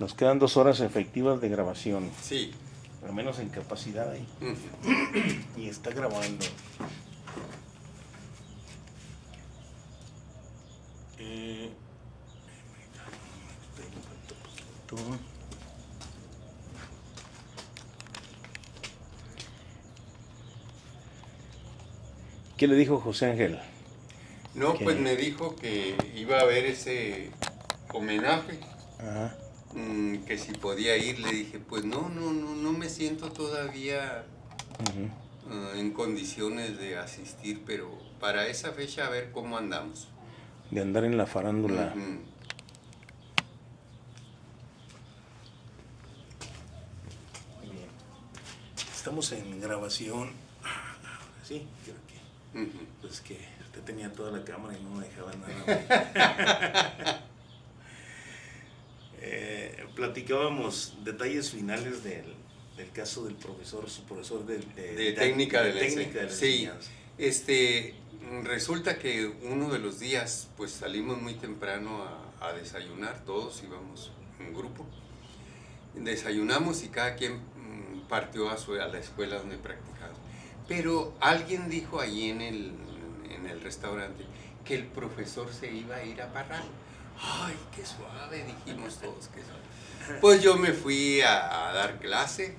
Nos quedan 2 horas efectivas de grabación. Sí. Al menos en capacidad ahí. Y está grabando. ¿Qué le dijo José Ángel? No, ¿Qué? pues me dijo que iba a haber ese homenaje. Ajá. Que si podía ir, le dije, pues no me siento todavía en condiciones de asistir, pero para esa fecha a ver cómo andamos. De andar en la farándula. Ujú. Muy bien. Estamos en grabación. Sí, creo que. Pues que usted tenía toda la cámara y no me dejaba nada. Platicábamos detalles finales del caso del profesor, su profesor de técnica de la sí. enseñanza. Resulta que uno de los días, pues salimos muy temprano a desayunar, todos íbamos en grupo. Desayunamos y cada quien partió a la escuela donde practicaba. Pero alguien dijo allí en el restaurante que el profesor se iba a ir a Parral. ¡Ay, qué suave! Dijimos todos, qué suave. Pues yo me fui a dar clase.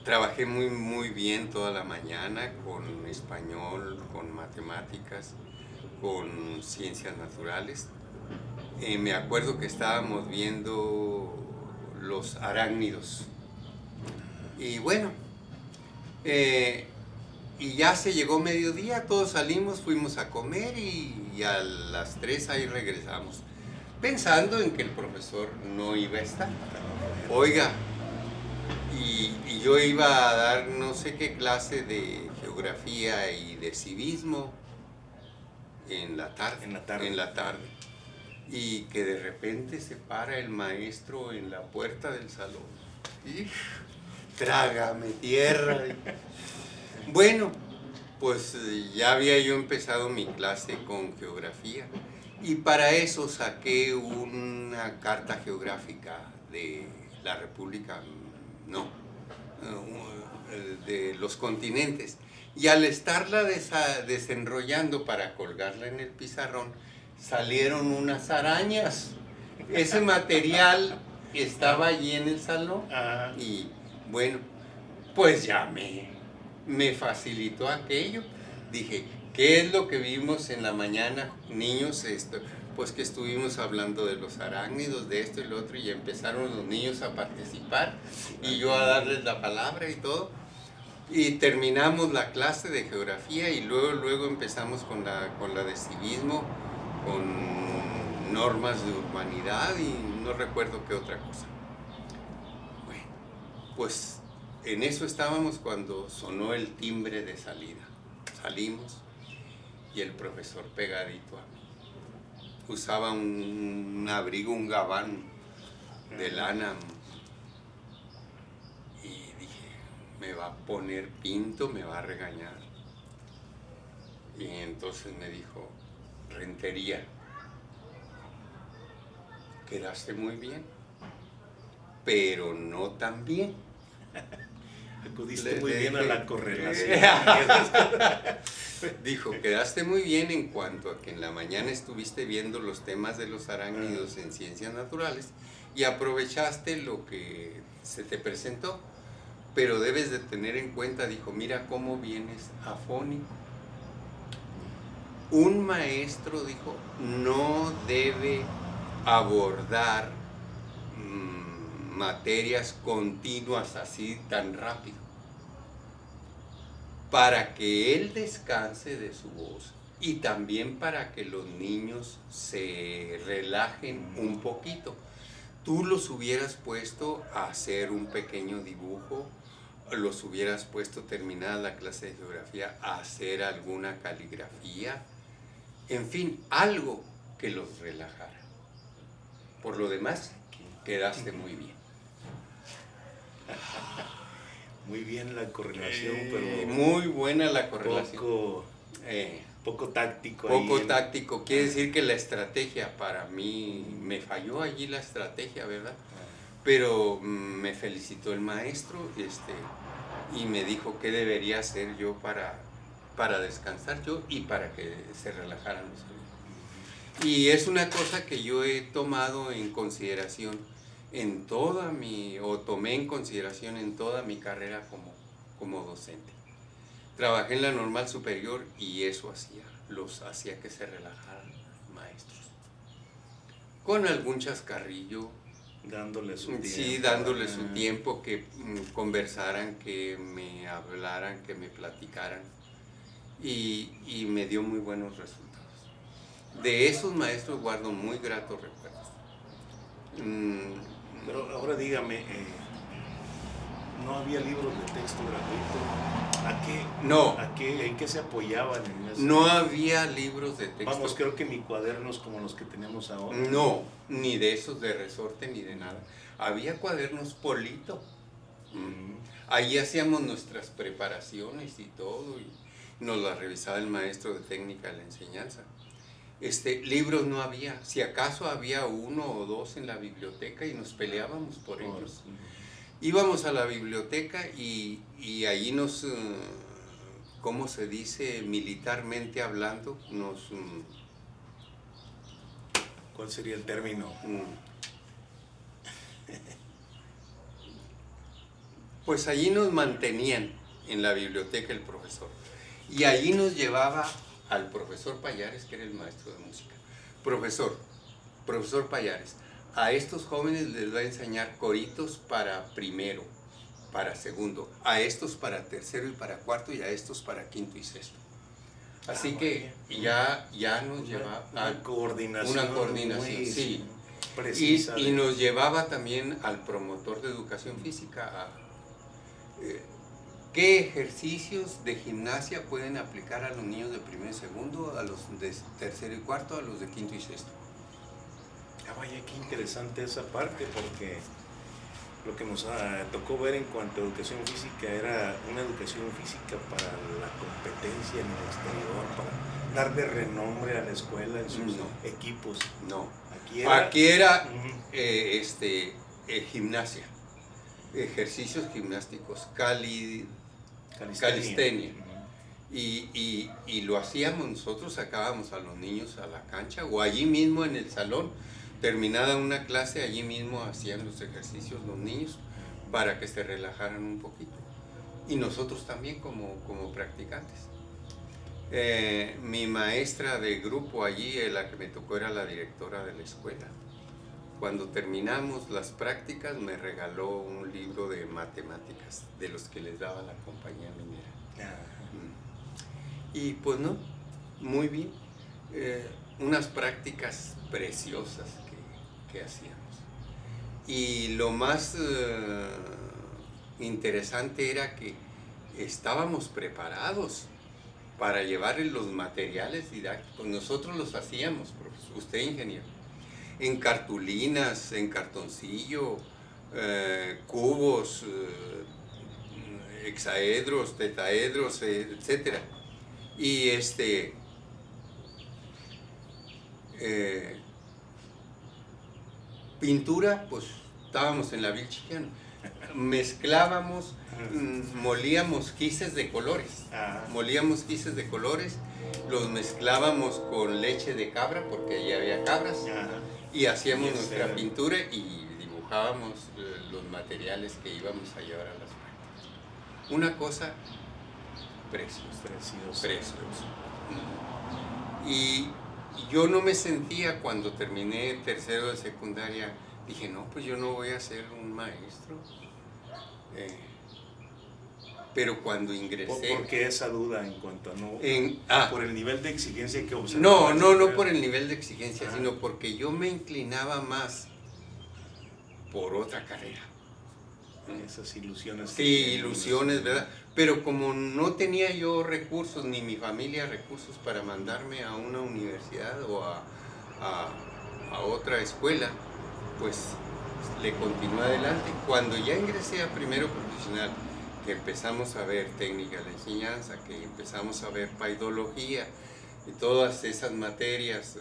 Trabajé muy bien toda la mañana con español, con matemáticas, con ciencias naturales. Me acuerdo que estábamos viendo los arácnidos. Y bueno, y ya se llegó mediodía, todos salimos, fuimos a comer y a las 3 ahí regresamos, pensando en que el profesor no iba a estar. Oiga, y yo iba a dar no sé qué clase de geografía y de civismo en la tarde. Y que de repente se para el maestro en la puerta del salón. Y trágame tierra. Bueno, pues ya había yo empezado mi clase con geografía y para eso saqué una carta geográfica de la República, de los continentes. Y al estarla desenrollando para colgarla en el pizarrón, salieron unas arañas. Ese material estaba allí en el salón y bueno, pues ya me facilitó aquello. Dije, ¿qué es lo que vimos en la mañana, niños? Pues que estuvimos hablando de los arácnidos, de esto y lo otro, y empezaron los niños a participar y yo a darles la palabra y todo. Y terminamos la clase de geografía y luego empezamos con la de civismo, con normas de urbanidad y no recuerdo qué otra cosa. Bueno, pues en eso estábamos cuando sonó el timbre de salida. Salimos y el profesor pegadito a mí. Usaba un abrigo, un gabán de lana. Y dije, me va a poner pinto, me va a regañar. Y entonces me dijo, Rentería, quedaste muy bien, pero no tan bien. Acudiste muy bien a la correlación. Dijo, quedaste muy bien en cuanto a que en la mañana estuviste viendo los temas de los arácnidos en ciencias naturales y aprovechaste lo que se te presentó, pero debes de tener en cuenta, dijo, mira cómo vienes afónico. Un maestro, dijo, no debe abordar materias continuas así tan rápido, para que él descanse de su voz y también para que los niños se relajen un poquito. Tú los hubieras puesto a hacer un pequeño dibujo, los hubieras puesto terminada la clase de geografía a hacer alguna caligrafía, en fin, algo que los relajara. Por lo demás, quedaste muy bien. Muy bien la correlación, pero... Muy buena la correlación. Poco táctico. Poco táctico. Quiere decir que la estrategia para mí, me falló allí la estrategia, ¿verdad? pero me felicitó el maestro y me dijo qué debería hacer yo para descansar yo y para que se relajaran los alumnos. Y es una cosa que yo he tomado en consideración tomé en consideración en toda mi carrera como docente. Trabajé en la normal superior y eso hacía que se relajaran los maestros. Con algún chascarrillo. Dándole su tiempo. Sí, dándole su tiempo, que conversaran, que me hablaran, que me platicaran. Y me dio muy buenos resultados. De esos maestros guardo muy gratos recuerdos. Pero ahora dígame, ¿no había libros de texto gratuito? ¿En qué se apoyaban en eso? No había libros de texto. Vamos, creo que ni cuadernos como los que tenemos ahora. No, ni de esos de resorte ni de nada. Había cuadernos Polito. Ahí hacíamos nuestras preparaciones y todo, y nos las revisaba el maestro de técnica de la enseñanza. Libros no había, si acaso había 1 o 2 en la biblioteca y nos peleábamos por ellos. Íbamos a la biblioteca y allí nos, ¿cómo se dice? Militarmente hablando, ¿cuál sería el término? Pues allí nos mantenían en la biblioteca el profesor. Y allí nos llevaba al profesor Payares, que era el maestro de música. Profesor Payares, a estos jóvenes les va a enseñar coritos para primero, para segundo, a estos para tercero y para cuarto, y a estos para quinto y sexto. Así que ya nos llevaba una coordinación muy sí, precisa. Y nos llevaba también al promotor de educación física ¿qué ejercicios de gimnasia pueden aplicar a los niños de primero y segundo, a los de tercero y cuarto, a los de quinto y sexto? Vaya, qué interesante esa parte, porque lo que nos tocó ver en cuanto a educación física era una educación física para la competencia en el exterior, para darle renombre a la escuela en sus equipos. No, aquí era gimnasia, ejercicios gimnásticos, calistenia. Y lo hacíamos nosotros, sacábamos a los niños a la cancha o allí mismo en el salón, terminada una clase, allí mismo hacían los ejercicios los niños para que se relajaran un poquito. Y nosotros también como practicantes. Mi maestra de grupo allí, la que me tocó, era la directora de la escuela. Cuando terminamos las prácticas me regaló un libro de matemáticas de los que les daba la compañía minera. Y pues no, muy bien. Unas prácticas preciosas que hacíamos. Y lo más interesante era que estábamos preparados para llevarles los materiales didácticos. Nosotros los hacíamos, profesor, usted ingeniero, en cartulinas, en cartoncillo, cubos, hexaedros, tetaedros, etcétera. Y pintura, pues estábamos en la Vilchiquiano. Mezclábamos, molíamos quises de colores. Los mezclábamos con leche de cabra, porque allí había cabras, y hacíamos nuestra pintura y dibujábamos los materiales que íbamos a llevar a las prácticas. Una cosa preciosa. Y yo no me sentía, cuando terminé tercero de secundaria, dije, no, pues yo no voy a ser un maestro. Pero cuando ingresé... ¿Por qué esa duda en cuanto a por el nivel de exigencia que observaba? No por el nivel de exigencia, sino porque yo me inclinaba más por otra carrera. Esas ilusiones. Sí, ilusiones, ¿verdad? Pero como no tenía yo recursos, ni mi familia recursos para mandarme a una universidad o a otra escuela, pues le continué adelante. Cuando ya ingresé a primero profesional, que empezamos a ver técnica de la enseñanza, que empezamos a ver paidología y todas esas materias,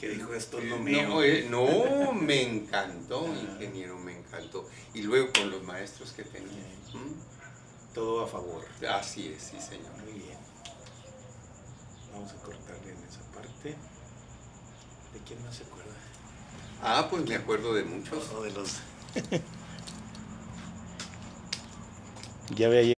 Que dijo, esto es lo mío. No, me encantó, ingeniero, me encantó. Y luego con los maestros que tenía. Todo a favor. Así es, sí, señor. Muy bien. Vamos a cortarle en esa parte. ¿De quién más se acuerda? Ah, pues me acuerdo de muchos. O de los... Ya había